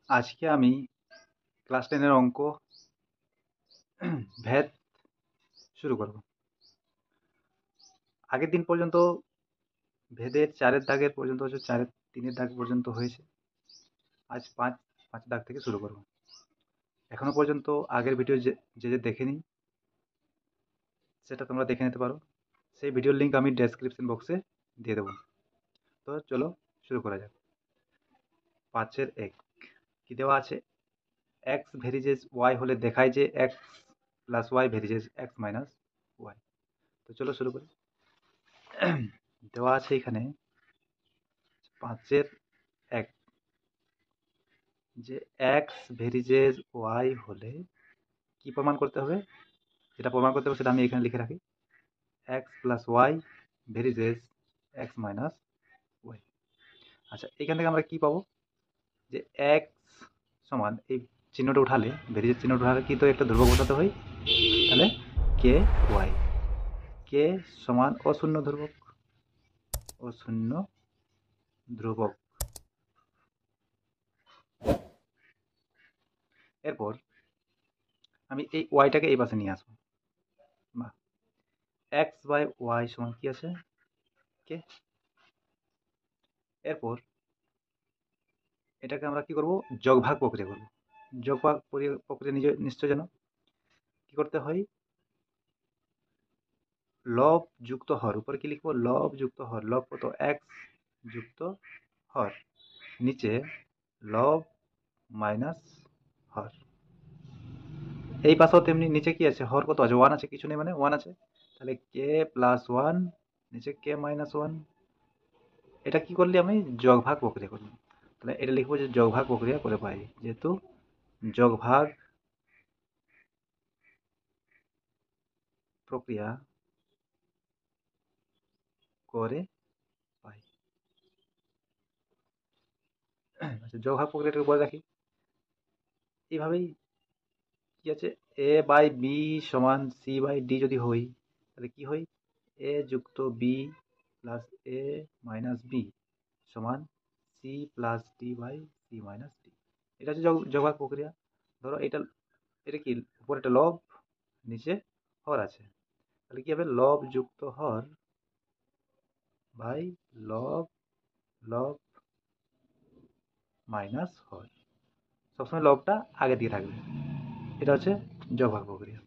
আজকে আমি ক্লাস 10 এর অঙ্ক ভেদ শুরু করব। আগের দিন পর্যন্ত ভেদের 4-এর দাগের পর্যন্ত হচ্ছে, 4-এর 3-এর দাগ পর্যন্ত হয়েছে। আজ 5 দাগ থেকে শুরু করব। এখনো পর্যন্ত আগের ভিডিও যে যে দেখেনি সেটা তোমরা দেখে নিতে পারো। সেই ভিডিওর লিঙ্ক আমি ডেসক্রিপশন বক্সে দিয়ে দেবো। তো চলো শুরু করা যাক। 5-এর 1 কি দেওয়া আছে? এক্স ভেরিজেস ওয়াই হলে দেখায় যে x plus Y ভেরিজেস x minus Y. তো চলো শুরু করি। দেওয়া আছে এখানে 5-এর 1 যে এক্স ভেরিজেস ওয়াই হলে কি প্রমাণ করতে হবে? যেটা প্রমাণ করতে হবে সেটা আমি এখানে লিখে রাখি। X plus Y ভেরিজেস x minus Y. আচ্ছা, এখান থেকে আমরা কি পাবো? যে এক্স সমান এই চিহ্নটা উঠালে, ভেরিজেস চিহ্নটা উঠালে কি তো একটা ধ্রুবক বসাতে হয়, তাহলে কে ওয়াই। কে সমান অশূন্য ধ্রুবক, অশূন্য ধ্রুবক। এরপর আমি এই ওয়াইটাকে এই পাশে নিয়ে আসবো। বা এক্স বাই ওয়াই সমান কি আছে? কে। এরপর এটাকে আমরা কি করব? যোগভাগ প্রক্রিয়া করব। যোগভাগ প্রক্রিয়া নিশ্চয় জানো কি করতে হয়? লব যুক্ত হর, উপরে কি লিখবো? লব যুক্ত হর। লব কত? এক্স যুক্ত হর, নিচে লব মাইনাস হর। এই পাশেও তেমনি, নিচে কি আছে? হর কত আছে? 1 আছে, কিছু নেই মানে 1 আছে, তাহলে কে প্লাস 1 নিচে কে মাইনাস 1। এটা কি করলি? আমি যোগভাগ প্রক্রিয়া করলাম। তাহলে এটা লিখবো যে যোগভাগ প্রক্রিয়া করে পাই, যেহেতু যোগভাগ প্রক্রিয়া করে পাই। আচ্ছা, যোগভাগ প্রক্রিয়াটাকে বলে রাখি। এইভাবেই কি আছে? এ বাই বি সমান সি বাই ডি যদি হই, তাহলে কি হয়? এ যুক্ত B plus A minus B সমান C plus D by C minus D. এটা হচ্ছে যোগভাগ প্রক্রিয়া। ধরো এটা, এটা কি? উপরে একটা লব, নিচে হর আছে, তাহলে কি হবে? লব যুক্ত হর বাই লব লব মাইনাস হর। সবসময় লবটা আগে দিয়ে থাকবে। এটা হচ্ছে যোগভাগ প্রক্রিয়া।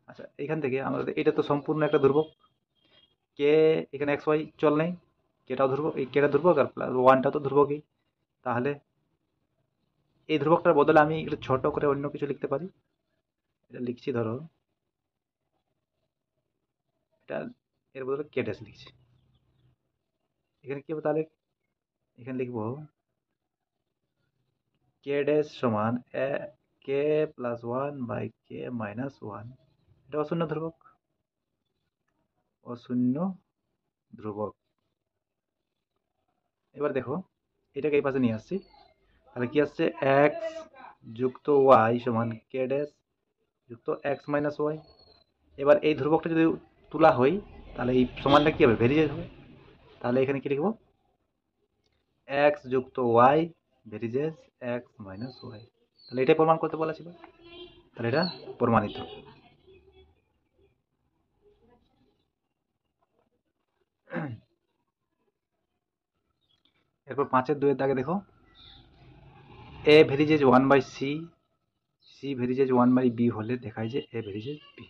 আচ্ছা, এখান থেকে আমাদের এটা তো সম্পূর্ণ একটা ধ্রুবক। কে এখানে এক্স ওয়াই চল নেই, কেটাও ধ্রুবক, এই কেটা ধ্রুবক আর প্লাস ওয়ানটা তো ধ্রুবকই। তাহলে এই ধ্রুবকটার বদলে আমি একটু ছোট করে অন্য কিছু লিখতে পারি। এটা লিখছি, ধরো এটা, এর বদলে কে ড্যাশ লিখছি। এখানে কি হবে তাহলে? এখানে লিখবো কে ড্যাশ সমান কে প্লাস 1 বাই কে মাইনাস 1। এটা অশূন্য ধ্রুবক, অশূন্য ধ্রুবক। এবার দেখো, এটাকে এই পাশে নিয়ে আসছি, তাহলে কি আসছে? এক্স যুক্ত ওয়াই সমান কে ড্যাশ যুক্ত এক্স মাইনাস ওয়াই। এবার এই ধ্রুবকটা যদি তোলা হয়, তাহলে এই সমানটা কি হবে? ভেরিজেস হবে। তাহলে এখানে কি লিখবো? এক্স যুক্ত ওয়াই ভেরিজেস এক্স মাইনাস ওয়াই। তাহলে এটাই প্রমাণ করতে বলা ছিল, তাহলে এটা প্রমাণিত। এরপর 5-এর 2-এর দাগে দেখো, A varies as 1 by C, C varies as 1 by B হলে দেখায় যে এ ভেরিজেস বি।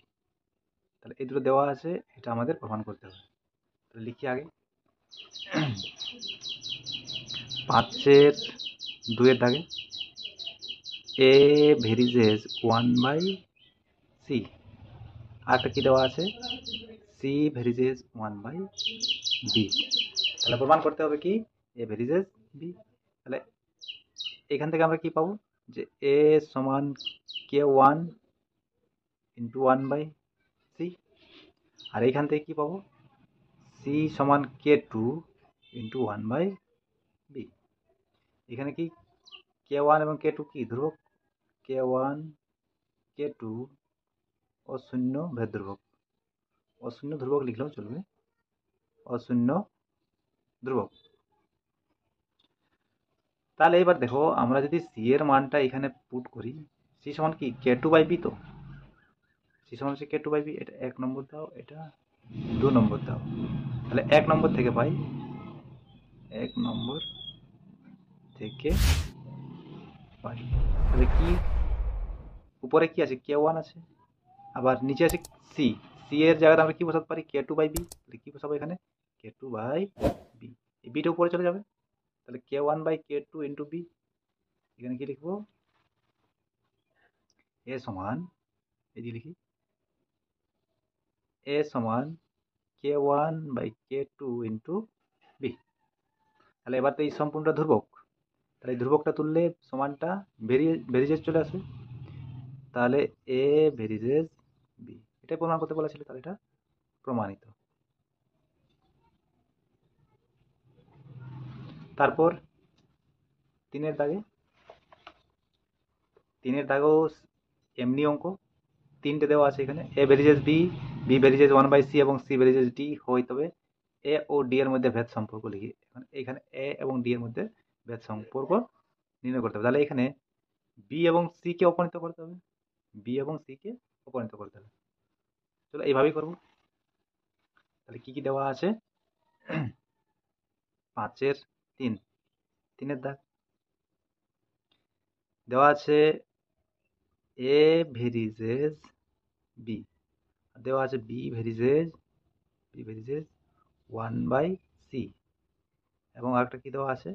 তাহলে এই দুটো দেওয়া আছে, এটা আমাদের প্রমাণ করতে হবে। তাহলে লিখি আগে। 5-এর 2-এর দাগে এ ভেরিজেস 1 বাই সি, আর একটা কি দেওয়া আছে? C varies as 1 by B. তাহলে প্রমাণ করতে হবে কি? A varies as B. তাহলে এখান থেকে আমরা কি পাবো? যে এ সমান কে ওয়ান ইন্টু 1 বাই সি। আর এইখান থেকে কি পাবো? সি সমান কে টু ইন্টু 1 বাই বি। এখানে কি কে ওয়ান এবং কে টু কি ধ্রুবক? কে ওয়ান কে টু অশূন্য ভেদ ধ্রুবক, অশূন্য ধ্রুবক লিখলেও চলবে, অশূন্য ধ্রুবক। তাহলে এবার দেখো আমরা যদি সি এর মানটা এখানে পুট করি, সি সমান কি কে টু বাই বি, তো সি সমান হচ্ছে কে টু বাই বি। এটা 1 নম্বর দাও, এটা 2 নম্বর দাও। তাহলে 1 নম্বর থেকে পাই, 1 নম্বর থেকে পাই। তাহলে কি উপরে কি আছে, কে ওয়ান আছে, আবার নিচে আছে সি। সি এর জায়গায় আমরা কি বসাতে পারি, কে টু বাই বি। তাহলে কি বসাবো এখানে, কে টু বাই বি। এই বিটা উপরে চলে যাবে, তাহলে কে one by k two into b. এখানে কি লিখবো, এ সমান, এই যে লিখি, এ সমান কে one by k two into b. তাহলে এবার তো এই সম্পূর্ণটা ধ্রুবক, তাহলে এই ধ্রুবকটা তুললে সমানটা ভেরিজেস চলে আসবে। তাহলে এ ভেরিজেস বি, এটাই প্রমাণ করতে বলা ছিল, তাহলে এটা প্রমাণিত। তারপর 3-এর দাগে, 3-এর দাগেও এমনি অঙ্ক, 3টে দেওয়া আছে এখানে, এ ভেরিজেস বি, বি ভেরিজেস 1/c এবং সি ভেরিজেস ডি হয়, তবে এ ও ডি এর মধ্যে ভেদ সম্পর্ক লিখি। এখানে এ এবং ডি এর মধ্যে ভেদ সম্পর্ক নির্ণয় করতে হবে। তাহলে এখানে বি এবং সি কে অপনীত করতে হবে, বি এবং সি কে অপনীত করতে হবে। চলো এইভাবেই করবো। তাহলে কি কি দেওয়া আছে, 5-এর 3, 3-এর দাগ দেওয়া আছে এ ভেরিজেস বি, দেওয়া আছে বি ভেরিজেস 1/c, এবং আরেকটা কি দেওয়া আছে,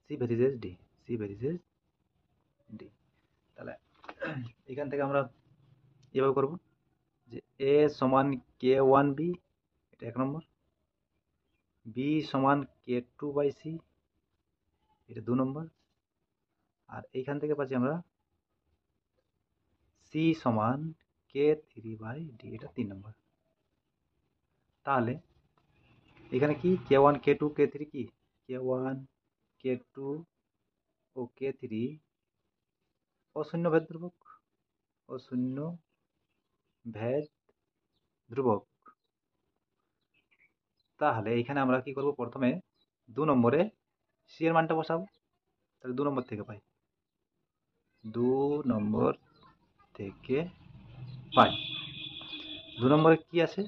সি ভেরিজেস ডি, সি ভেরিজেস ডি। তাহলে এখান থেকে আমরা এভাবে করব যে এ সমান কে ওয়ান বি, এটা 1 নম্বর, বি সমান কে টু বাই সি, এটা 2 নম্বর, আর এইখান থেকে পাচ্ছি আমরা সি সমান কে থ্রি বাই ডি, এটা 3 নম্বর। তাহলে এখানে কি কে ওয়ান কে টু কে থ্রি, কি কে ওয়ান কে টু ও কে থ্রি অশূন্য ভেদ ধ্রুবক, অশূন্য ভেদ ধ্রুবক। তাহলে এখানে আমরা কি করব, প্রথমে 2 নম্বরে সি এর মানটা বসাবো। তাহলে 2 নম্বর থেকে পাই, 2 নম্বর থেকে পাই। 2 নম্বরে কি আছে,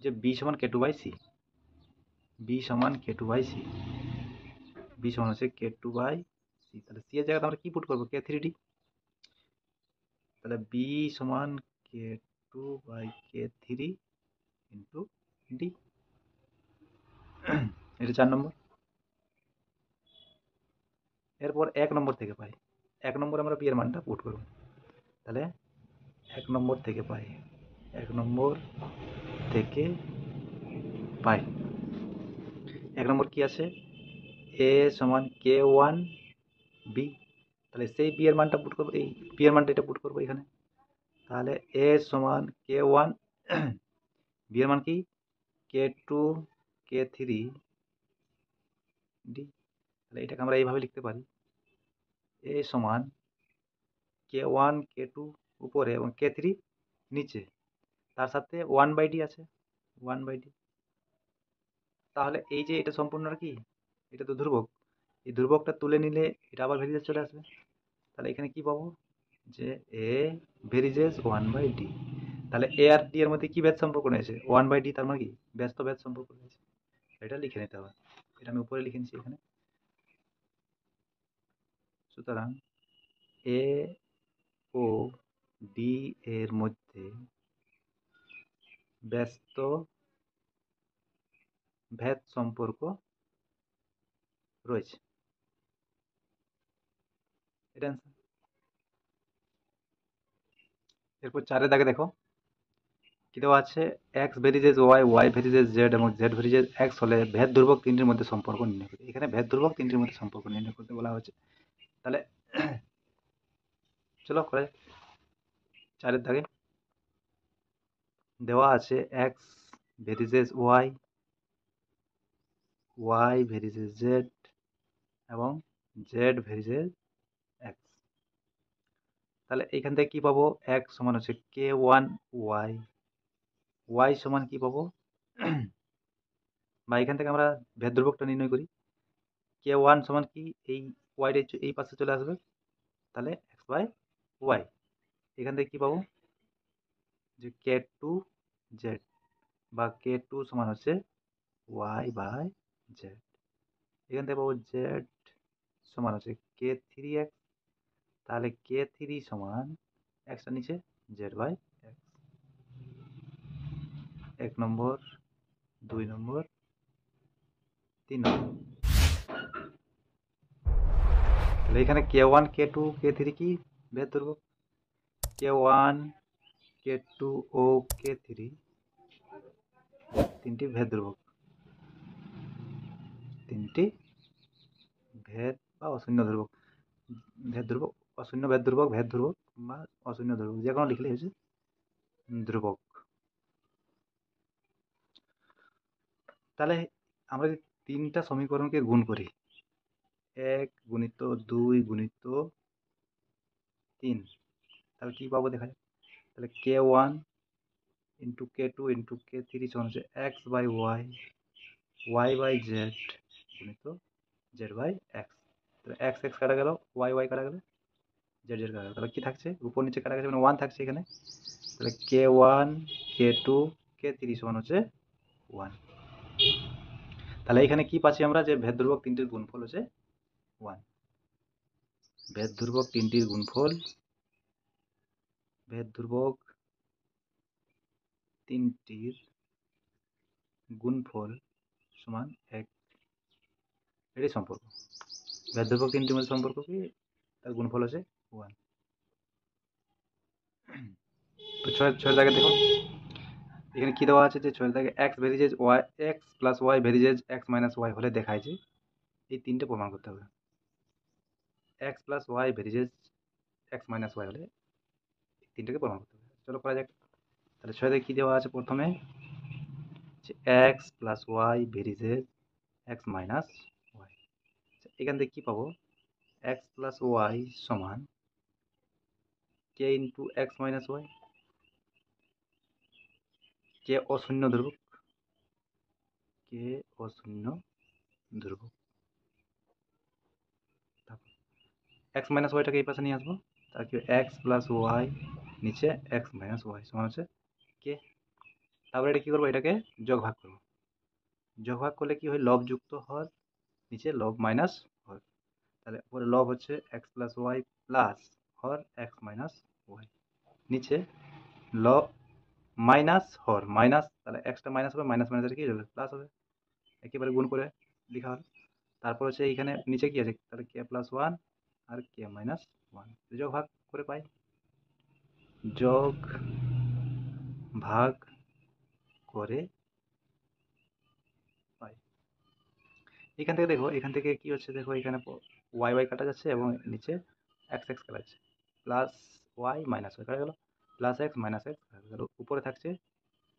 যে বি সমান কে টু বাই সি, বি সমান কে টু বাই সি, বি সমান হচ্ছে কে টু বাই সি। তাহলে সি এর জায়গাতে আমরা কি পুট করবো, কে থ্রি ডি। তাহলে বি সমান কে two by k three into d, এটা 4 নম্বর। এরপর 1 নম্বর থেকে পাই, 1 নম্বরে আমরা বি এর মানটা পুট করব। তাহলে 1 নম্বর থেকে পাই, 1 নম্বর থেকে পাই। 1 নম্বর কি আছে, এ সমান কে ওয়ান বি, তাহলে সেই বি এর মানটা পুট করবো, এই বি এর মানটা এটা পুট করবো এখানে। তাহলে এ সমান কে ওয়ান, বি এর মান কি কে টু কে থ্রি ডি। তাহলে এটাকে আমরা এইভাবে লিখতে পারি, এ সমান কে ওয়ান কে টু উপরে এবং কে থ্রি নিচে, তার সাথে 1/d আছে, 1/d। তাহলে এই যে এটা সম্পূর্ণ কি, এটা তো ধ্রুবক, এই ধ্রুবকটা তুলে নিলে এটা আবার ভেরিজেস চলে আসবে। তাহলে এখানে কি পাবো, যে এ ভেরিজেস 1/d। তাহলে এ আর ডি এর মধ্যে কি ভেদ সম্পর্ক রয়েছে, 1/d, তার মানে কি ব্যস্ত ভেদ সম্পর্ক রয়েছে। এটা লিখে নিতে হবে, এটা আমি উপরে লিখে নিচ্ছি এখানে। সুতরাং এ ও ডি এর মধ্যে ব্যস্ত ভেদ সম্পর্ক রয়েছে, এটা অ্যান্সার। এরপর 4-এর দাগে দেখো কি দেওয়া আছে, এক্স ভেরিজেস ওয়াই, ওয়াই ভেরিজেস জেড এবং জেড ভেরিজেস এক্স হলে ভেদ ধ্রুবক 3টির মধ্যে সম্পর্ক নির্ণয় করতে। এখানে ভেদ ধ্রুবক 3টির মধ্যে সম্পর্ক নির্ণয় করতে বলা হয়েছে। তাহলে চলো করা যাক। 4-এর দাগে দেওয়া আছে এক্স ভেরিজেস ওয়াই, ওয়াই ভেরিজেস জেড এবং জেড ভেরিজেস এক্স। তাহলে এইখান থেকে কি পাবো, এক্স সমান হচ্ছে কে ওয়ান ওয়াই, ওয়াই সমান কি পাবো, বা এখান থেকে আমরা ভেদ ধ্রুবকটা নির্ণয় করি, কে ওয়ান সমান কি এই ওয়াইটা এই পাশে চলে আসবে, তাহলে এক্স বাই ওয়াই। এখান থেকে কী পাবো, যে কে টু জেড বা কে টু সমান হচ্ছে ওয়াই বাই জেড। এখান থেকে পাবো জেড সমান হচ্ছে কে থ্রি এক্স, তাহলে কে থ্রি সমান এক্সটা নিচে জেড বাই এক্স। 1 নম্বর, 2 নম্বর, 3 নম্বর। তাহলে এখানে কে ওয়ান কে টু কে থ্রি কি বের ধরবো, কে ওয়ান কে টু ও কে থ্রি তিনটি ভেদ ধ্রুবক, তিনটি ভেদ বা অশূন্য ধ্রুবক, ভেদ ধ্রুবক, অশূন্য ভেদ ধ্রুবক, ভেদ ধ্রুবক বা অশূন্য ধ্রুবক, যে কোনো লিখলেই হচ্ছে ধ্রুবক। তাহলে আমরা যদি তিনটা সমীকরণকে গুণ করি, 1 গুণিত 2 গুণিত 3, তাহলে কি পাবো দেখা যায়। তাহলে কে one into K two into K three সমান হচ্ছে X by Y, Y by Z গুণিত জেড বাই এক্স। তাহলে এক্স এক্স কাটা গেল, ওয়াই ওয়াই কাটা গেল, জেড জেড কাটা গেল। তাহলে কি থাকছে, উপর নিচে কাটা গেছে মানে 1 থাকছে এখানে। তাহলে কে ওয়ান কে টু কে থ্রি সমান হচ্ছে 1। তাহলে এখানে কি পাচ্ছি আমরা, যে ভেদ ধ্রুবক তিনটির গুণফল হচ্ছে 1। ভেদ ধ্রুবক তিনটির গুণফল, ভেদ ধ্রুবক তিনটির গুণফল সমান 1, এটাই সম্পর্ক। ভেদ ধ্রুবক তিনটির মধ্যে সম্পর্ক কি, তার গুণফল হচ্ছে 1। তো ছয় দাগে দেখুন, এখানে কি দেওয়া আছে, যে ছয় দাগে x varies y, x plus y varies x minus y হলে দেখায় যে এই তিনটে প্রমাণ করতে হবে। X plus y varies x minus y হলে তিনটাকে প্রমাণ করতে হবে। চলো করা যাক। তাহলে ছয় দাগে কি দেওয়া আছে, প্রথমে যে x plus y varies x minus y. এখান থেকে কি পাবো, এক্স প্লাস ওয়াই সমান k into x minus y, k অশূন্য ধ্রুবক, কে অশূন্য ধ্রুবক। এক্স মাইনাস ওয়াইটাকে এই পাশে নিয়ে আসবো, তার কি এক্স প্লাস ওয়াই নিচে এক্স মাইনাস ওয়াই সমান হচ্ছে কে। তারপরে এটা কি করবো, এটাকে যোগ ভাগ করবো, যোগ ভাগ করলে কি হয়, লব যুক্ত হর, নিচে লব মাইনাস হর। তাহলে উপরে লব হচ্ছে এক্স প্লাস ওয়াই প্লাস হর এক্স মাইনাস ওয়াই, নিচে লব মাইনাস হর মাইনাস, তাহলে এক্সটা মাইনাস হবে, মাইনাস মাইনাস কি হবে প্লাস হবে, একেবারে গুণ করে লেখা হল। তারপর হচ্ছে এইখানে নিচে কি আছে, তাহলে কে প্লাস ওয়ান আর কে মাইনাস ওয়ান, যোগ ভাগ করে পাই, যোগ ভাগ করে পাই। এখান থেকে দেখো, এখান থেকে কি হচ্ছে দেখো, এখানে ওয়াই ওয়াই কাটা যাচ্ছে এবং নিচে এক্স এক্স কাটা যাচ্ছে, প্লাস ওয়াই মাইনাস ওয়াই কাটা গেল, প্লাস এক্স মাইনাস এক্স কাটা গেল, উপরে থাকছে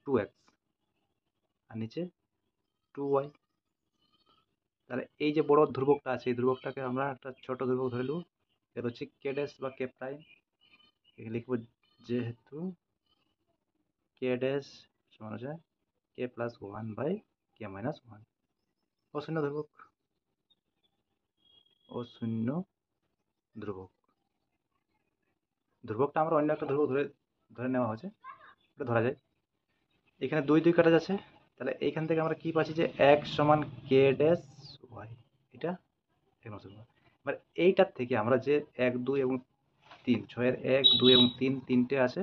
2x আর নিচে 2y। তাহলে এই যে বড় ধ্রুবকটা আছে, এই ধ্রুবকটাকে আমরা একটা ছোট ধ্রুবক ধরে নেব, এটা হচ্ছে কে ড্যাশ বা কে প্রাইম। এখানে লিখব যেহেতু কে ড্যাশ সমান হচ্ছে k plus one by K minus one, অশূন্য ধ্রুবক, অশূন্য ধ্রুবক। ধ্রুবকটা আমরা অন্য একটা ধ্রুবক ধরে ধরে নেওয়া হয়েছে, এটা ধরা যায়। এখানে 2 2 কাটা যাচ্ছে, তাহলে এইখান থেকে আমরা কি পাচ্ছি, যে এক সমান কে ড্যাশ ওয়াই, এটা এবার এইটার থেকে আমরা যে 1 2 এবং 3, 6-এর 1 2 এবং 3 তিনটে আছে,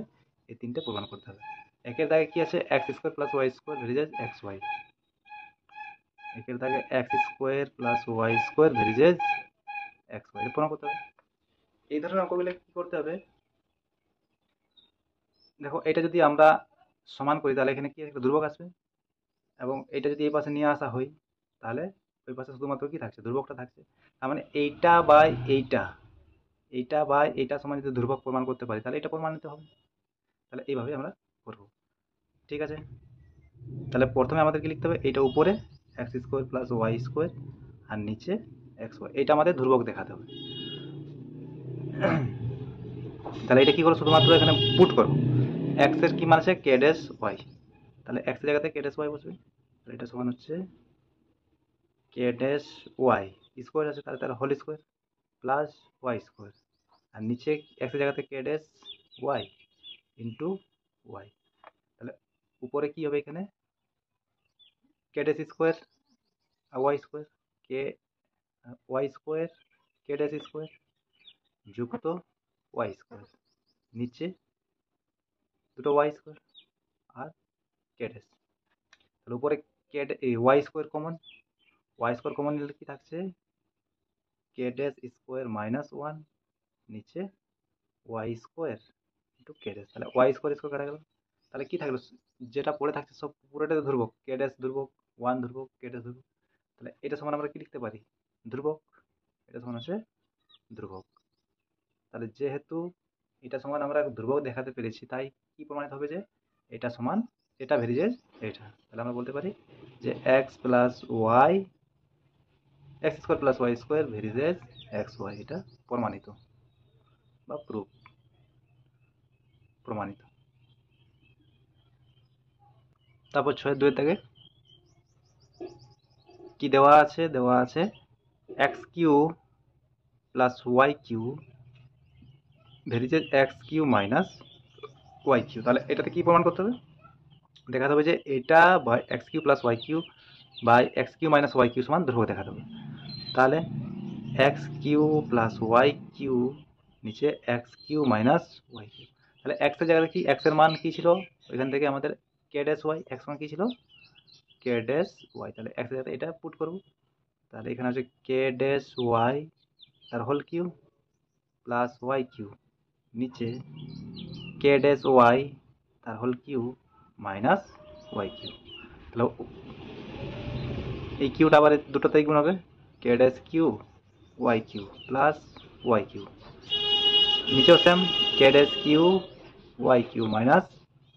এই তিনটে প্রমাণ করতে হবে। একের দাগে কি আছে, x square plus y square varies x y, একের দাগে x square plus y square varies x y, প্রমাণ করতে হবে। এই ধরনের অঙ্কগুলো কি করতে হবে, দেখো এটা যদি আমরা সমান করি তাহলে এখানে কি একটা ধ্রুবক আসবে, এবং এটা যদি এই পাশে নিয়ে আসা হয় তাহলে ওই পাশে শুধুমাত্র কি থাকছে, ধ্রুবকটা থাকছে। তার মানে এইটা বাই এইটা, এইটা বাই এইটা সমান যদি ধ্রুবক প্রমাণ করতে পারি তাহলে এটা প্রমাণিত হবে। তাহলে এইভাবে আমরা করব, ঠিক আছে। তাহলে প্রথমে আমাদের কি লিখতে হবে, এইটা উপরে x square plus y square আর নিচে এক্স ওয়াই, এটা আমাদের ধ্রুবক দেখাতে হবে। তাহলে এটা কি করবো, শুধুমাত্র এখানে পুট করবো, এক্স এর কি মান আছে কে ড্যাশ ওয়াই, তাহলে এক্স এর জায়গাতে কে ড্যাশ ওয়াই বসবে, তাহলে এটা সমান হচ্ছে কে ড্যাশ ওয়াই স্কোয়ার আছে, তাহলে তার whole square plus y square, আর নিচে এক্সের জায়গাতে k dash y into y. তাহলে উপরে কি হবে, এখানে কে ড্যাশ স্কোয়ার আর y square, k y square k dash square যুক্ত ওয়াই স্কোয়ার, নিচে দুটো ওয়াই স্কোয়ার আর কে ড্যাশ। তাহলে উপরে কে ওয়াই স্কোয়ার কমন নিলে কি থাকছে, k dash square minus one, নিচে y square into k dash. তাহলে ওয়াই স্কোয়ার স্কোয়ার কাটা গেল। তাহলে কি থাকলো, যেটা পড়ে থাকছে সব পুরোটা ধ্রুবক, কে ড্যাশ ধ্রুবক, ওয়ান ধ্রুবক, কে ড্যাশ ধ্রুবক। তাহলে এটা সমান আমরা কি লিখতে পারি, ধ্রুবক। এটা সমান হচ্ছে ধ্রুবক। তাহলে যেহেতু এটা সমান আমরা ধ্রুবক দেখাতে পেরেছি, তাই কি প্রমাণিত হবে যে এটা সমান এটা ভেরিয়েজ এটা। তাহলে আমরা বলতে পারি যে x plus y, x square plus y square varies x y, এটা প্রমাণিত বা প্রমাণিত। তারপর 6-2 থেকে কি দেওয়া আছে, x q plus y q varies x q minus y q. তাহলে এটাতে কি প্রমাণ করতে হবে, দেখাতে হবে যে এটা by x q plus y q by x q minus y q সমান ধ্রুবক দেখাতে হবে। তাহলে x q plus y q নিচে x q minus y q. তাহলে এক্স এর জায়গায় কি, এক্স এর মান কি ছিল, ওইখান থেকে আমাদের কে ড্যাশ ওয়াই, এক্স মান কি ছিল কে ড্যাশ ওয়াই। তাহলে এক্স এর জায়গায় এটা পুট করব। তাহলে এখানে হচ্ছে কে ড্যাশ ওয়াই তার whole q plus y q, নিচে কে ড্যাশ ওয়াই তার whole q minus y q. তাহলে এই কিউটা আবার দুটোতেই গুণ হবে, k dash q y q plus y q, নিচেও same k dash q y q minus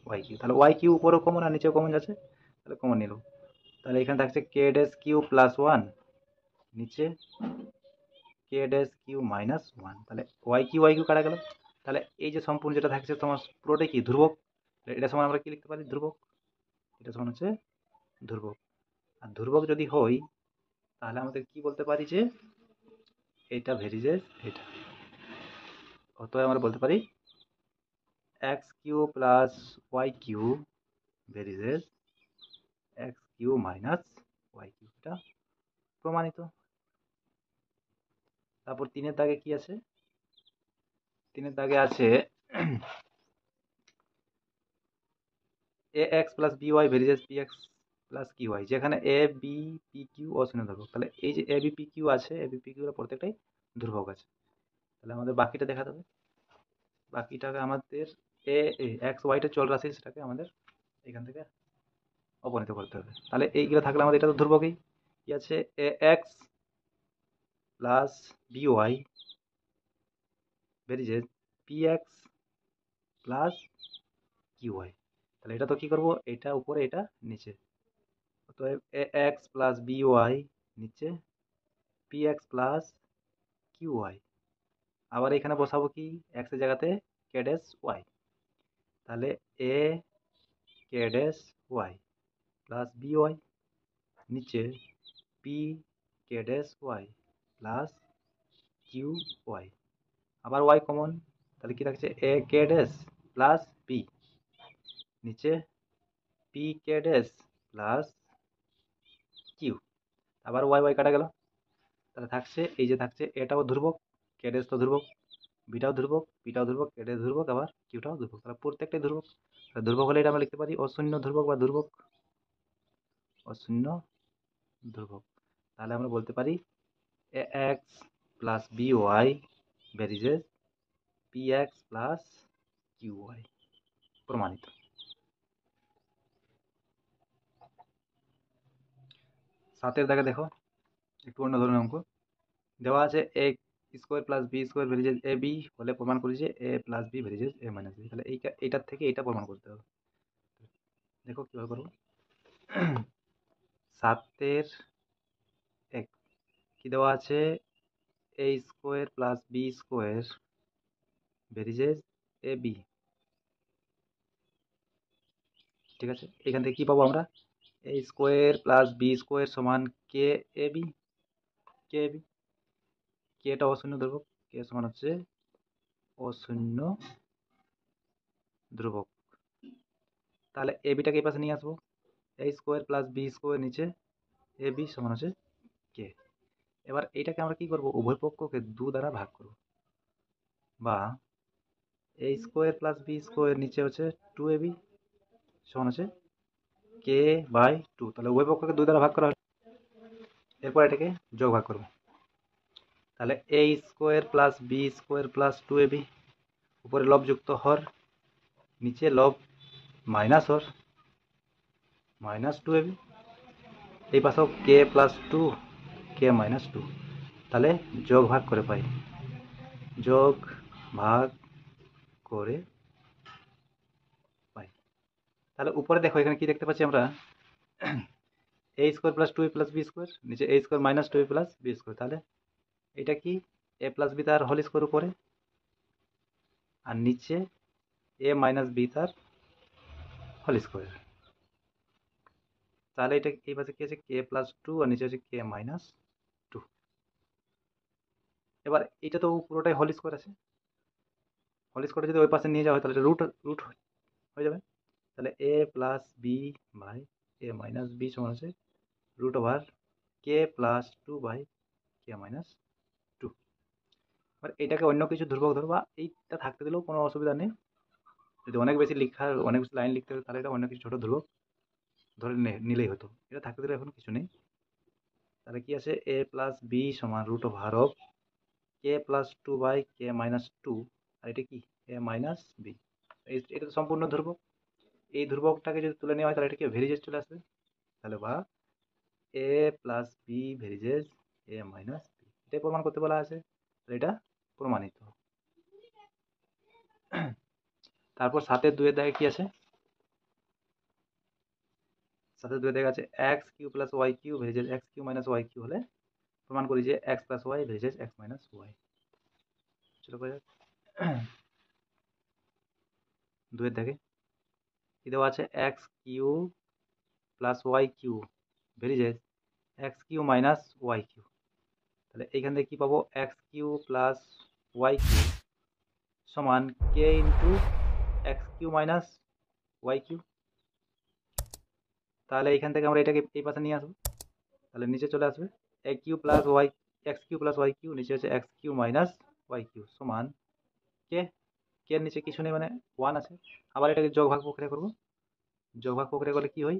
y q. তাহলে ওয়াই কিউ উপরেও কমন আর নিচেও কমন যাচ্ছে, তাহলে কমন নিল। তাহলে এখানে থাকছে k dash q plus one, নিচে k dash q minus one. তাহলে ওয়াই কিউ কাটা গেল। তাহলে এই যে সম্পূর্ণ যেটা থাকছে তোমার পুরোটাই কি ধ্রুবক। এটা সমান আমরা কি লিখতে পারি, ধ্রুবক। এটা সমান হচ্ছে ধ্রুবক। আর ধ্রুবক যদি হই তাহলে আমাদের কি বলতে পারি যে এটা ভেরিয়েজ এটা। অতএব আমরা বলতে পারি x q plus y q varies x q minus y q, এটা প্রমাণিত। তারপর 3-এর দাগে কি আছে, 3-এর দাগে আছে a x plus B y varies p x plus Q y, যেখানে এ বি পি কিউ অশূন্য ধ্রুবক। তাহলে এই যে এ বি পি কিউ আছে, এ বি পি কিউ প্রত্যেকটাই ধ্রুবক আছে। তাহলে আমাদের বাকিটা দেখাতে হবে। বাকিটাকে আমাদের এ এক্স ওয়াইটা চল রাশি, সেটাকে আমাদের এখান থেকে অপনীত করতে হবে। তাহলে এইগুলো থাকলে আমাদের এটা তো ধ্রুবকই। কি আছে, a x plus B y varies p x plus Q y. তাহলে এটা তো কি করবো, এটা উপরে এটা নিচে, তো A x plus B Y নিচে P x plus Q Y. আবার এখানে বসাবো কি, এক্স এর জায়গাতে কে ড্যাশ ওয়াই। তাহলে a k dash y plus B Y, নিচে p k dash y plus Q Y. আবার ওয়াই কমন, তাহলে কি থাকছে a k dash plus p, নিচে p k dash plus q. আবার ওয়াই ওয়াই কাটা গেল। তাহলে থাকছে এই যে থাকছে এটাও ধ্রুবক, কে ড্যাশ তো ধ্রুবক, বিটাও ধ্রুবক, পিটাও ধ্রুবক, কে ড্যাশ ধ্রুবক, আবার কিউটাও ধ্রুবক। তাহলে প্রত্যেকটাই ধ্রুবক। তাহলে ধ্রুবক হলে এটা আমরা লিখতে পারি অশূন্য ধ্রুবক বা ধ্রুবক, অশূন্য ধ্রুবক। তাহলে আমরা বলতে পারি a x plus B y varies p x plus Q y, প্রমাণিত। 7-এর দাগে দেখো, একটু অন্য ধরনের অঙ্ক দেওয়া আছে, এ square plus b square ভেরিয়েজ A B হলে প্রমাণ করি যে এ প্লাস বি ভেরিয়েজ এ মাইনাস বি। তাহলে এইটার থেকে এইটা প্রমাণ করতে হবে। দেখো কীভাবে করবো। 7-এর এক কি দেওয়া আছে, এ square plus b square ভেরিয়েজ A B. ঠিক আছে, এখান থেকে কি পাবো আমরা, a square plus b square সমান কে A B, K A B. কেটা অশূন্য ধ্রুবক, কে সমান হচ্ছে অশূন্য ধ্রুবক। তাহলে এ বিটাকে এই পাশে নিয়ে আসবো, এ স্কোয়ার প্লাস বি স্কোয়ার নিচে এ বি সমান হচ্ছে কে। এবার এইটাকে আমরা কি করব, উভয় পক্ষকে 2 দ্বারা ভাগ করব, বা এ স্কোয়ার প্লাস বি স্কোয়ার নিচে হচ্ছে 2ab সমান হচ্ছে কে বাই 2। তাহলে উভয় পক্ষকে 2 দ্বারা ভাগ করা হলো। এরপর এটাকে যোগ ভাগ করব, তাহলে a square plus b square plus 2ab, উপরে লব যুক্ত হর, নিচে লব মাইনাস হর মাইনাস 2ab, এই পাশেও কে প্লাস 2 কে মাইনাস 2। তাহলে যোগ ভাগ করে পাই, যোগ ভাগ করে পাই। তাহলে উপরে দেখো এখানে কি দেখতে পাচ্ছি আমরা, a square plus 2a plus b square নিচে a square minus 2a plus b square. তাহলে এটা কি এ প্লাস বি তার হোল স্কোয়ার উপরে, আর নিচে এ মাইনাস বি তার হোল স্কোয়ার। তাহলে এটা এই পাশে কি আছে কে প্লাস 2 আর নিচে আছে কে মাইনাস 2। এবার এটা তো পুরোটাই হোল স্কোয়ার আছে, হোল স্কোয়ার যদি ওই পাশে নিয়ে যাওয়া হয় তাহলে রুট রুট হয়ে যাবে। তাহলে a plus b by a minus B সমান আছে root over k plus 2 by K minus 2। এবার এটাকে অন্য কিছু ধ্রুবক ধরো, বা এইটা থাকতে দিলেও কোনো অসুবিধা নেই। যদি অনেক বেশি অনেক বেশি লাইন লিখতে হবে তাহলে এটা অন্য কিছু ছোট ধ্রুবক ধরে নিলেই হতো, এটা থাকতে দিলে এখন কিছু নেই। তাহলে কি আছে এ প্লাস বি সমান root over of K plus 2 by K minus 2, আর এটা কি এ মাইনাস বি। এটা তো সম্পূর্ণ ধ্রুবক, এই ধ্রুবকটাকে যদি তুলে নেওয়া হয় তাহলে এটা কি ভেরিজেস চলে আসবে। তাহলে বা এ প্লাস বি ভেরিজেস এ মাইনাস বি, এটাই প্রমাণ করতে বলা আছে, এটা প্রমাণিত। তারপর 7-2 দাগে কি আছে, 7-2 দেখা আছে x q plus y q varies x q minus y q হলে প্রমাণ করি যে x plus Y ভেরিজেস x minus y. চলো করা যাক। 2 দাগে কি দেওয়া আছে x q plus y q varies x q minus y q. তাহলে এইখান থেকে কি পাবো x q plus y q সমান k into x q minus y q. তাহলে এইখান থেকে আমরা এটাকে এই পাশে নিয়ে আসবো, তাহলে নিচে চলে আসবে a q plus y x q plus y q নিচে হচ্ছে x q minus y q সমান কে, কে এর নিচে কিছু নেই মানে 1 আছে। আবার এটাকে যোগ ভাগ প্রক্রিয়া করবো, যোগ ভাগ প্রক্রিয়া করলে কি হয়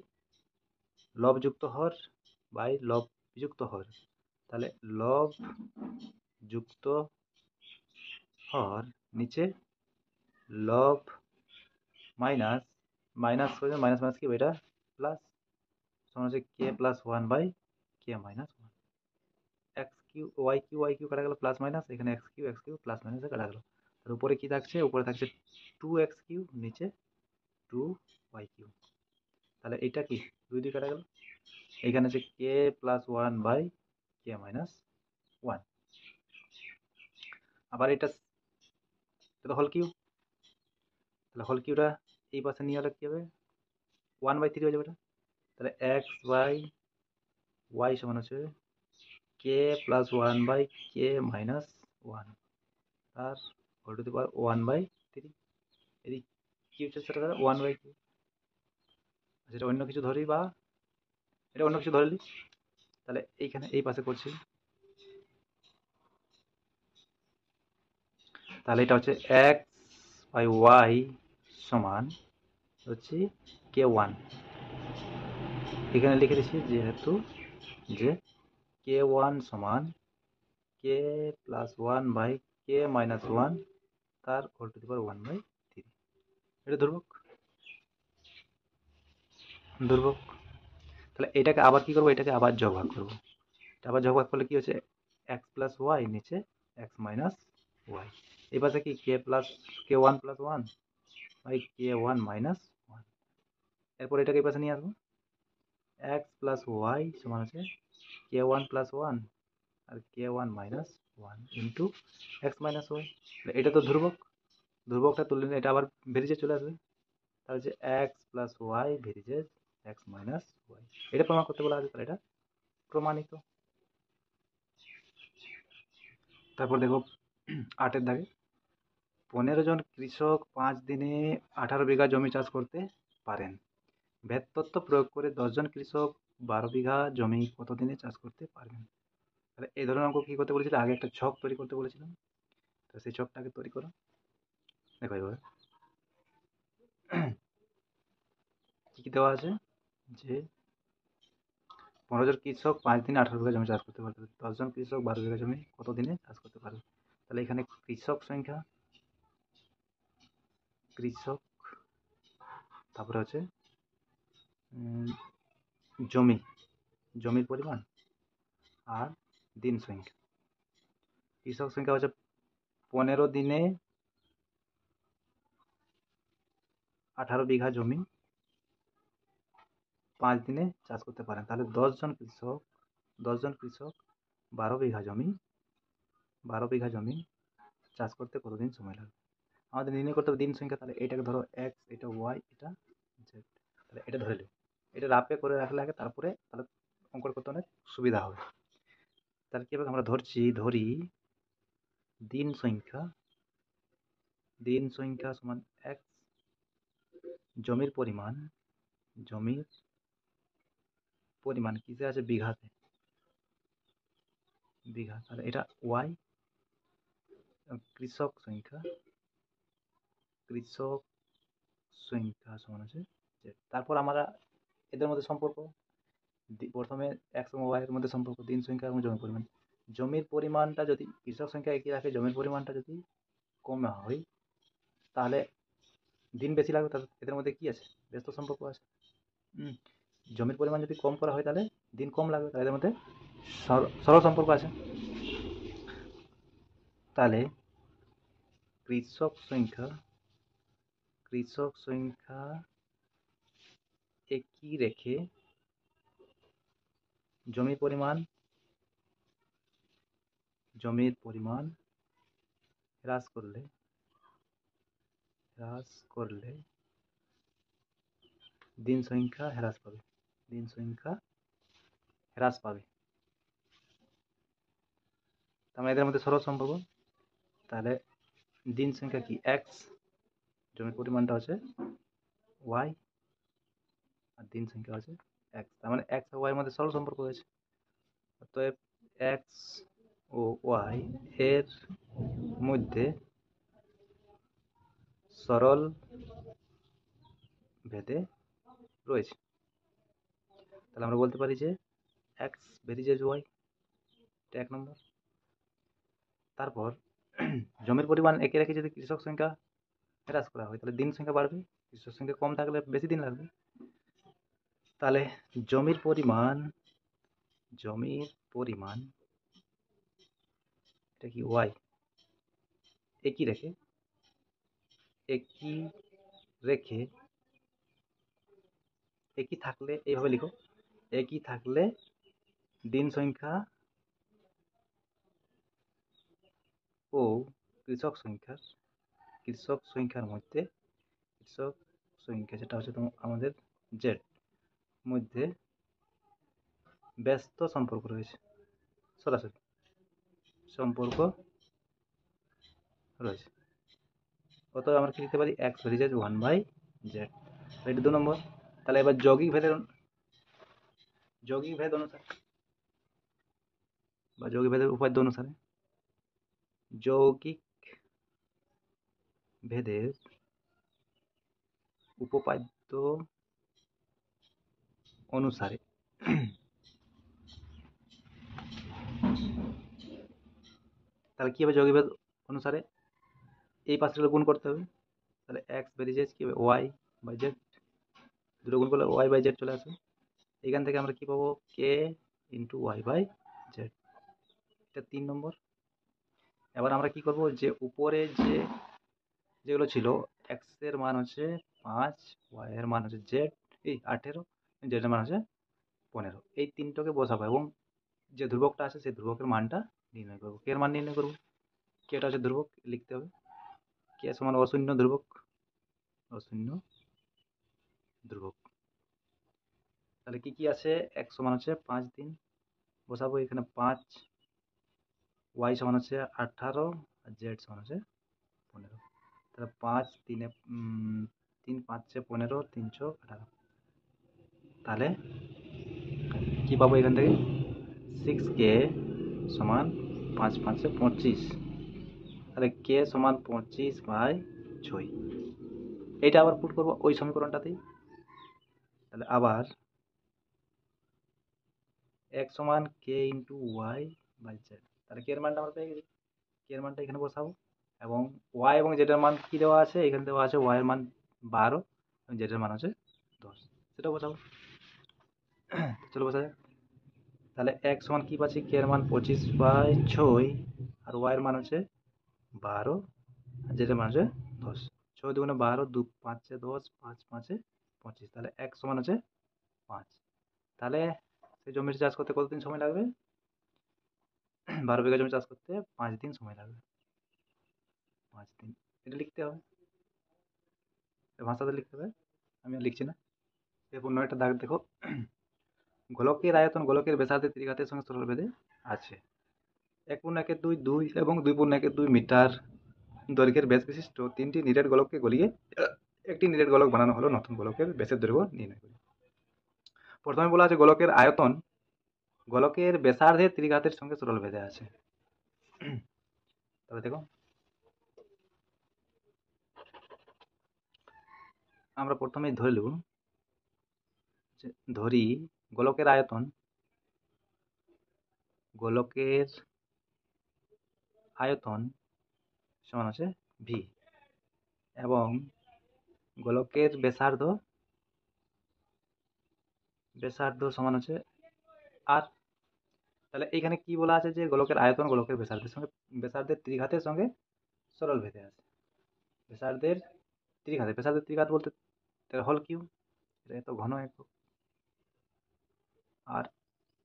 লব যুক্ত হর বাই লব বিযুক্ত হর। তাহলে লব যুক্ত হর নিচে লব মাইনাস মাইনাস মাইনাস মাইনাস কি এটা প্লাস সমান হচ্ছে k plus 1 by K minus 1। X q y q কাটা গেল প্লাস মাইনাস, এখানে এক্স কিউ প্লাস মাইনাসে কাটা গেল। তার উপরে কি থাকছে, উপরে থাকছে 2x কিউ নিচে 2y কিউ। তাহলে এইটা কি 2 দিয়ে কাটা গেল, এখানে আছে কে প্লাস 1 বাই কে মাইনাস 1। আবার এটা হল কিউ, তাহলে হল কিউটা এই পাশে নিয়ে হলে কি হবে 1/3 হয়ে যাবে এটা। তাহলে এক্স বাই ওয়াই সমান হচ্ছে k plus 1 by K minus 1 আর হোল টু দি পাওয়ার 1/3। এদিক কি হচ্ছে সেটা 1/3, যেটা অন্য কিছু ধরি বা এটা অন্য কিছু ধরলি, তাহলে এইখানে এই পাশে করছি, তাহলে এটা হচ্ছে এক্স বাই ওয়াই সমান হচ্ছে কে 1। এখানে লিখে দিচ্ছি যেহেতু যে কে 1 সমান কে প্লাস 1 বাই কে মাইনাস 1 তার হোল টু দি পাওয়ার 1/3। এটা ধ্রুবক, ধ্রুবক। তাহলে এটাকে আবার কি করবো, এটাকে আবার যোগ ভাগ করবো, আবার যোগ ভাগ করলে কি হচ্ছে এক্স প্লাস ওয়াই নিচে এক্স মাইনাস ওয়াই। এই পাশে কি কে 1 প্লাস 1 বাই কে 1 মাইনাস 1। এরপর এটাকে এই পাশে নিয়ে আসবো, এক্স প্লাস ওয়াই সমান আছে কে 1 প্লাস 1 আর K 1 minus 1 into x minus Y. এটা তো ধ্রুবক, ধ্রুবকটা তুলে নিলে এটা আবার বেরিয়ে চলে আসবে, তাহলে হচ্ছে x plus Y ভেরিজেস x minus Y. এটা প্রমাণ করতে বলা আছে, তাহলে এটা প্রমাণিত। তারপর দেখো 8-এর দাগে 15 জন কৃষক 5 দিনে 18 বিঘা জমি চাষ করতে পারেন। ভেদ তত্ত্ব প্রয়োগ করে 10 জন কৃষক 12 বিঘা জমি কত দিনে চাষ করতে পারবেন? তাহলে এই ধরনের অঙ্ক কি করতে বলেছিল? আগে একটা ছক তৈরি করতে বলেছিলাম, তো সেই ছকটাকে তৈরি করো। দেখো এবার কি কি দেওয়া আছে, যে 15 জন কৃষক 5 দিনে 18 বিঘা জমি চাষ করতে পারবে, 10 জন কৃষক 12 বিঘা জমি কত দিনে চাষ করতে পারবে। তাহলে এখানে কৃষক সংখ্যা, কৃষক, তারপরে হচ্ছে জমি, জমির পরিমাণ আর দিন সংখ্যা। কৃষক সংখ্যা হচ্ছে 15 দিনে 18 বিঘা জমি 5 দিনে চাষ করতে পারেন। তাহলে 10 জন কৃষক 12 বিঘা জমি চাষ করতে কতদিন সময় লাগবে? আমাদের নির্ণয় করতে হবে দিন সংখ্যা। তাহলে এটাকে ধরো x, এটা y, এটা z। তাহলে এটা ধরে নেব, এটা রাফে করে রাখলে আগে, তারপরে তাহলে অঙ্কন করতে অনেক সুবিধা হবে। তাহলে কি হবে, আমরা ধরি দিন সংখ্যা সমান x, জমির পরিমাণ কিসে আছে? বিঘাতে, বিঘা। তাহলে এটা y, কৃষক সংখ্যা সমান আছে z। তারপর আমরা এদের মধ্যে সম্পর্ক, প্রথমে x এবং y এর মধ্যে সম্পর্ক, দিন সংখ্যা এবং জমির পরিমাণ। জমির পরিমাণটা যদি কৃষক সংখ্যা একই রাখে, জমির পরিমাণটা যদি কম হয়, তাহলে দিন বেশি লাগবে। তাহলে এদের মধ্যে কি আছে? ব্যস্ত সম্পর্ক আছে। জমির পরিমাণ যদি কম করা হয় তাহলে দিন কম লাগবে, তাহলে এদের মধ্যে সরল সম্পর্ক আছে। তাহলে কৃষক সংখ্যা একই রেখে জমির পরিমাণ হ্রাস করলে দিন সংখ্যা হ্রাস পাবে। তার এদের মধ্যে সরল সম্পর্ক। তাহলে দিন সংখ্যা কি? x, জমির পরিমাণটা হচ্ছে y, আর দিন সংখ্যা হচ্ছে x। তার মানে x আর y এর মধ্যে সরল সম্পর্ক রয়েছে। অতএব x ও y এর মধ্যে সরল ভেদে রয়েছে। তাহলে আমরা বলতে পারি যে x ভেরিজেস y, এটা 1 নম্বর। তারপর জমির পরিমাণ একই রেখে যদি কৃষক সংখ্যা হ্রাস করা হয়, তাহলে দিন সংখ্যা বাড়বে। কৃষক সংখ্যা কম থাকলে বেশি দিন লাগবে। তাহলে জমির পরিমাণ এটা কি y, একই থাকলে, এইভাবে লিখো, একই থাকলে দিন সংখ্যা ও কৃষক সংখ্যার মধ্যে, কৃষক সংখ্যা যেটা হচ্ছে আমাদের z মধ্যে ব্যস্ত সম্পর্ক রয়েছে, সরাসরি সম্পর্ক রয়েছে। অতএব আমরা কি লিখতে পারি? x ভেরিজেস 1/z। এটা 2 নম্বর। তাহলে এবার যৌগিক ভেদ অনুসারে বা যৌগিক ভেদের উপাদ্য অনুসারে, যৌগিক ভেদের উপপাদ্য অনুসারে তাহলে কি হবে? যৌগিক ভেদ অনুসারে এই পাশে গুণ করতে হবে। তাহলে x ভেরিজেস কি হবে? y/z, দুটো গুণ করলে y/z চলে আসবে। এখান থেকে আমরা কি পাবো? k × y/z। এটা 3 নম্বর। এবার আমরা কি করব, যে উপরে যেগুলো ছিল, x এর মান হচ্ছে 5, y এর মান হচ্ছে z, এই 18, z এর মান হচ্ছে 15, এই তিনটাকে বসাবো এবং যে ধ্রুবকটা আছে সেই ধ্রুবকের মানটা নির্ণয় করবো। কে এর মান নির্ণয় করবো? কেটা হচ্ছে ধ্রুবক, লিখতে হবে কে সমান অশূন্য ধ্রুবক। তাহলে কি আছে? x সমান হচ্ছে 5 দিন, বসাবো এখানে 5, ওয়াই সমান হচ্ছে 18 আর জেড সমান হচ্ছে 15। তাহলে 5 3 3 5 15 318। তাহলে কি পাবো এখান থেকে? 6k সমান 5 5 25। তাহলে কে সমান 25/6। এটা আবার পুট করবো ওই সমীকরণটাতেই। তাহলে আবার x সমান k into Y by Z. তাহলে কে এর মানটা আমরা পেয়ে গেছি, কে এর মানটা এখানে বসাবো। এবং ওয়াই এবং জেড এর মান কি দেওয়া আছে? এখানে দেওয়া আছে ওয়াই এর মান 12 এবং জেড এর মান হচ্ছে 10, সেটা বসাবো। চলো বসা যাক। তাহলে x সমান কি পাচ্ছি? কে এর মান 25/6 আর ওয়াই এর মান হচ্ছে 12 আর জেড এর মান হচ্ছে 10। 6 দুগুণে 12, 2 5 10, 5 5 25। তাহলে x সমান হচ্ছে 5। তাহলে সেই জমির চাষ করতে কতদিন সময় লাগবে? 12 বিঘা জমি চাষ করতে 5 দিন সময় লাগবে। 5 দিন, এটা লিখতে হবে, ভাষাতে লিখতে হবে, আমি আর লিখছি না। এরপর 9টা দাগ দেখো। গোলকের আয়তন গোলকের ব্যাসার্ধের ত্রিঘাতের সঙ্গে সরল বেঁধে আছে। 1/2 2 এবং 2/2 মিটার দৈর্ঘ্যের ব্যাস বিশিষ্ট 3টি নিরেট গোলককে গলিয়ে একটি নিরেট গোলক বানানো হলো। নতুন গোলকের ব্যাসের দৈর্ঘ্য নির্ণয় করি। প্রথমে বলা আছে গোলকের আয়তন গোলকের ব্যাসার্ধের ত্রিঘাতের সঙ্গে সরল বেঁধে আছে। তবে দেখো আমরা প্রথমেই ধরে নেব, ধরি গোলকের আয়তন সমান আছে ভি এবং গোলকের ব্যাসার্ধ সমান হচ্ছে আর। তাহলে এখানে কি বলা আছে? যে গোলকের আয়তন গোলকের ব্যাসার্ধের ত্রিঘাতের সঙ্গে সরল ভেদে আছে। ব্যাসার্ধের ত্রিঘাত বলতে হল কিউব, এটা এত ঘন একক। আর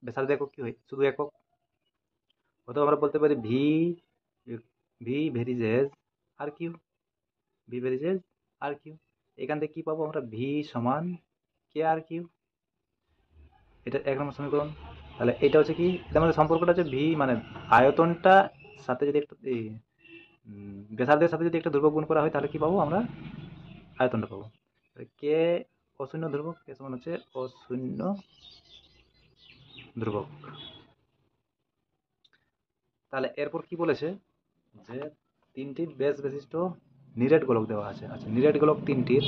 ব্যাসার্ধ একক কি হয়? শুধু একক। অথবা আমরা বলতে পারি ভি ভেরিজেস আর কিউ, এখান থেকে কি পাবো আমরা? ভি সমান কে আর কিউ, এটা 1 নম্বর সমীকরণ। তাহলে এটা হচ্ছে কি, এটা আমাদের সম্পর্কটা হচ্ছে ভি মানে আয়তনটা সাথে যদি একটু ব্যাসার্ধের সাথে যদি একটা ধ্রুবক গুণ করা হয় তাহলে কি পাবো আমরা? আয়তনটা পাবো। কে অশূন্য ধ্রুবক, কে সমান হচ্ছে অশূন্য ধ্রুবক। তাহলে এরপর কি বলেছে? যে 3টি ব্যাস বিশিষ্ট নিরেট গোলক দেওয়া আছে। আচ্ছা, নিরেট গোলক তিনটির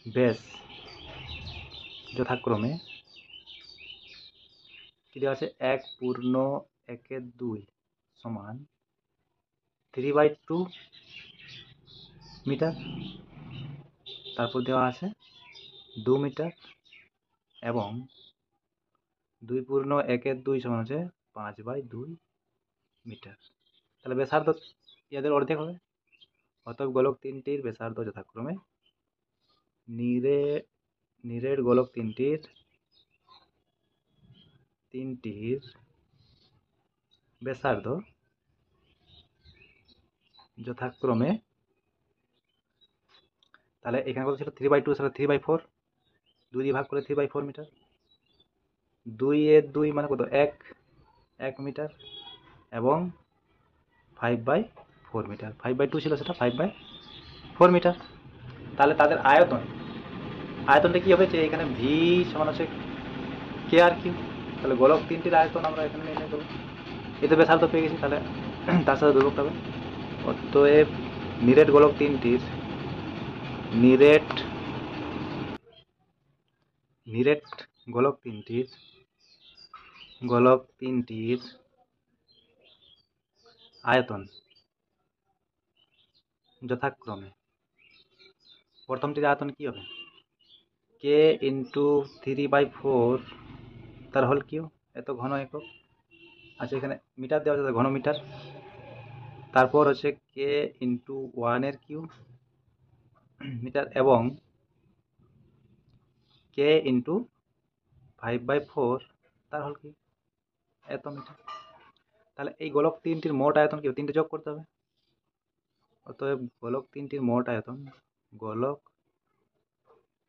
ব্যাস যথাক্রমে কি দেওয়া আছে? 1/2 সমান 3/2 মিটার, তারপর দেওয়া আছে 2 মিটার এবং 2/1/2 সমান হচ্ছে 5/2 মিটার। তাহলে ব্যাসার্ধ এদের অর্ধেক হবে। অতএব গোলক তিনটির ব্যাসার্ধ যথাক্রমে নিরেট গোলক তিনটির ব্যাসার্ধ যথাক্রমে, তাহলে এখানে কত ছিল? 3/2, তাহলে 3/4, 2 দিয়ে ভাগ করে 3/4 মিটার। 2/2 মানে কত? 1 মিটার এবং 5/4 মিটার। 5/2 ছিল, সেটা 5/4 মিটার। তাহলে তাদের আয়তনটা কি হবে? যে এখানে ভি সমান হচ্ছে কে আর কিউ। তাহলে গোলক তিনটির আয়তন আমরা এখানে নির্ণয় করবো। এতে ব্যাসার্ধ পেয়ে গেছি, তাহলে তার সাথে ধ্রুবক হবে। অতএব নিরেট গোলক তিনটির গোলক তিনটির আয়তন যথাক্রমে, প্রথমটির আয়তন কি হবে? কে ইন্টু 3/4 তার হল কিউ, এত ঘন একক। আচ্ছা, এখানে মিটার দেওয়া আছে, ঘন মিটার। তারপর হচ্ছে কে ইন্টু 1 কিউ মিটার এবং কে ইন্টু 5/4 তার হল কি? এত মিটার। তাহলে এই গোলক তিনটির মোট আয়তন কি? 3টে যোগ করতে হবে। অতএব গোলক তিনটির মোট আয়তন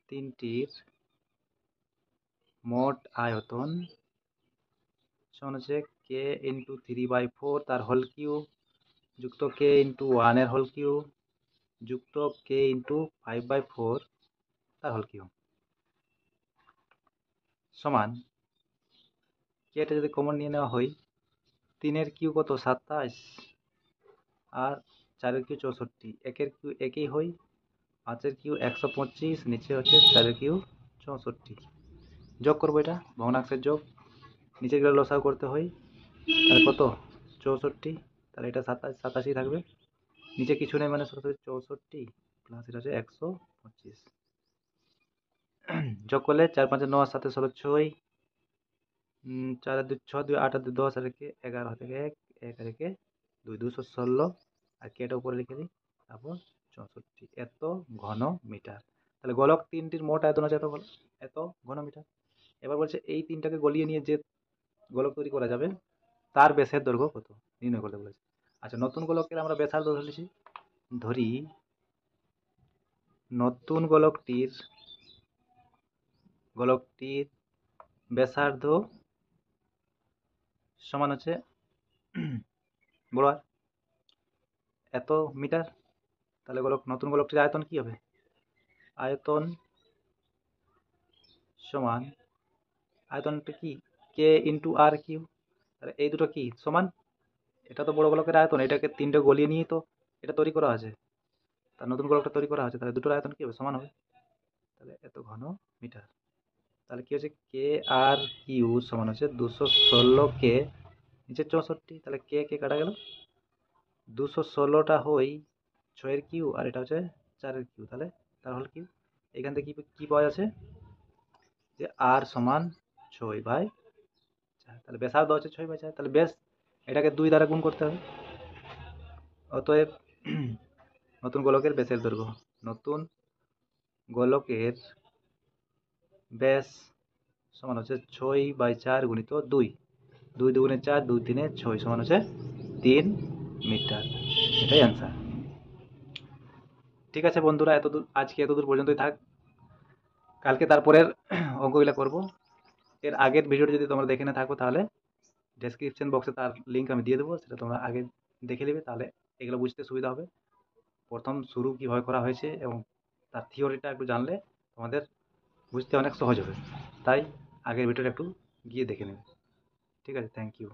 তিনটির মোট আয়তন সমান হচ্ছে কে ইন্টু 3/4 তার হোল কিউব যুক্ত কে ইন্টু 1 হোল কিউব যুক্ত কে ইন্টু 5/4 তার হোল কিউব সমান কেটা যদি কমন নিয়ে নেওয়া হয় 3-এর কিউ কত 27 আর 4-এর কিউ 64 1-এর কিউ একই হয় 5-এর কিউ 125 নিচে হচ্ছে 4-এর কিউ 64 যোগ করবো এটা ভগ্নাংশের যোগ নিচে গেলে লসাগু করতে হয় তাহলে কত 64 তাহলে এটা 87 থাকবে নিচে কিছু নেই মানে 64 প্লাস এটা হচ্ছে 125 যোগ করলে 4-5-9 আর 7 16 6 4 2 6 2 8 2 10 আর 11 থেকে 1 1 রেখে 2 216 আর কেটা উপরে লিখে দিই তারপর 64 এত ঘন মিটার তাহলে গোলক তিনটির মোট আয়তন আছে এত ঘন মিটার এবার বলছে এই তিনটাকে গলিয়ে নিয়ে যে গোলক তৈরি করা যাবে তার ব্যাসের দৈর্ঘ্য কত নির্ণয় করতে বলেছে আচ্ছা নতুন গোলকের আমরা ব্যাসার্ধ ধরেছি ধরি নতুন গোলকটির ব্যাসার্ধ সমান হচ্ছে বড় এত মিটার তাহলে নতুন গোলকটির আয়তন কি হবে আয়তন সমান আয়তনটা কি কে ইন্টু আর কিউ তাহলে এই দুটো কি সমান এটা তো বড় গোলকের আয়তন এটাকে তিনটে গলিয়ে নিয়ে তো এটা তৈরি করা আছে তার নতুন গোলকটা তৈরি করা হয়েছে তাহলে দুটোর আয়তন কি হবে সমান হবে তাহলে এত ঘন মিটার তাহলে কি হচ্ছে কে আর কিউ সমান হচ্ছে 216 কে নিচে 64 তাহলে কে কে কাটা গেল 216টা হই 6-এর কিউ আর এটা হচ্ছে 4-এর কিউ তাহলে তার হল কিউ এখান থেকে কি পাওয়া যাচ্ছে যে আর সমান 6/4 তাহলে ব্যাসার্ধ হচ্ছে 6/4 তাহলে ব্যাস এটাকে 2 দ্বারা গুণ করতে হবে অতএব নতুন গোলকের ব্যাসের দৈর্ঘ্য নতুন গোলকের ব্যাস সমান হচ্ছে 6/4 গুণিত 2 2 2 4 2 3 6 সমান হচ্ছে 3 মিটার এটাই অ্যান্সার ঠিক আছে বন্ধুরা এতদূর আজকে এতদূর পর্যন্তই থাক কালকে তারপরের অঙ্কগুলো করব এর আগের ভিডিওটি যদি তোমরা দেখে না থাকো তাহলে ডেসক্রিপশন বক্সে তার লিঙ্ক আমি দিয়ে দেবো সেটা তোমরা আগে দেখে নেবে তাহলে এগুলো বুঝতে সুবিধা হবে প্রথম শুরু কীভাবে করা হয়েছে এবং তার থিওরিটা একটু জানলে তোমাদের বুঝতে অনেক সহজ হবে তাই আগের ভিডিওটা একটু গিয়ে দেখে নেবে ঠিক আছে থ্যাংক ইউ